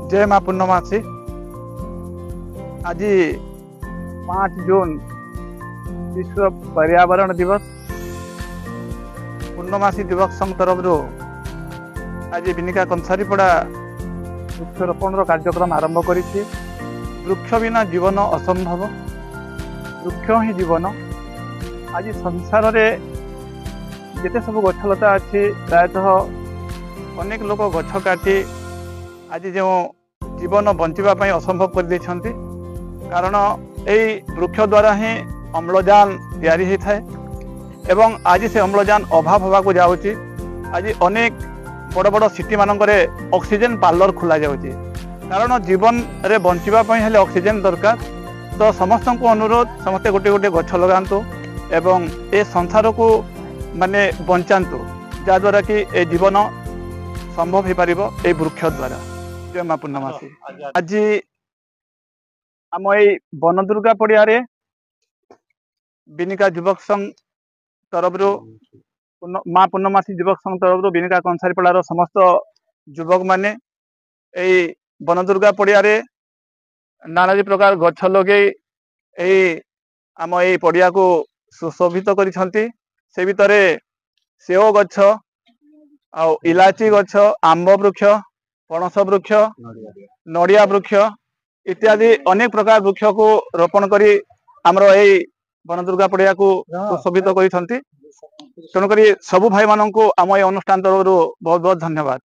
जय माँ पूर्णमासी। आज 5 जून विश्व पर्यावरण दिवस। पूर्णमासी दिवस संघ तरफ आज बिनिका कंसारीपड़ा वृक्षरोपण कार्यक्रम आरंभ कर वृक्ष बिना जीवन असंभव, वृक्ष ही जीवन। आज संसार रे जिते सब गछलता अच्छी प्रायतः अनेक लोक गछ काटी आज जो जीवन बंचापी असंभव कर देछंती। कारण यही वृक्ष द्वारा ही अम्लजान तैयारी होता है एवं आज से अम्लजान अभाव होगा को जाऊँगी। आज अनेक बड़ बड़ सिटी मानकरे ऑक्सीजन पार्लर खोला जाउची। कारण जीवन रे बंचापी हेले ऑक्सीजन दरकार। तो समस्त को अनुरोध समस्ते गोटे गोटे गछ लगातु एवं ए संसार को माने बंचातु, जहाँद्वारा कि ए जीवन संभव हो पार ए वृक्ष द्वारा। जय माँ पूर्णमासी। आज आम ये बनदुर्गा पड़िया बिनिका युवक संघ तरफ माँ पूर्णमासी युवक संघ तरफ बिनिका कंसारीपड़ार समस्त युवक माने यही बनदुर्गा पड़िया नाना प्रकार गछ लगे आम ये पड़िया को सुशोभित करिसेंती। से भितर सेओ गछ आ इलाची गछ, आंब वृक्ष, पणस वृक्ष, नड़िया वृक्ष इत्यादि अनेक प्रकार वृक्ष को रोपण करी आमर यही बनदुर्गा पड़िया को सुशोभित करिसेंती। तेणुक सबु भाई मानू आम ये अनुष्ठान तरफ बहुत बहुत धन्यवाद।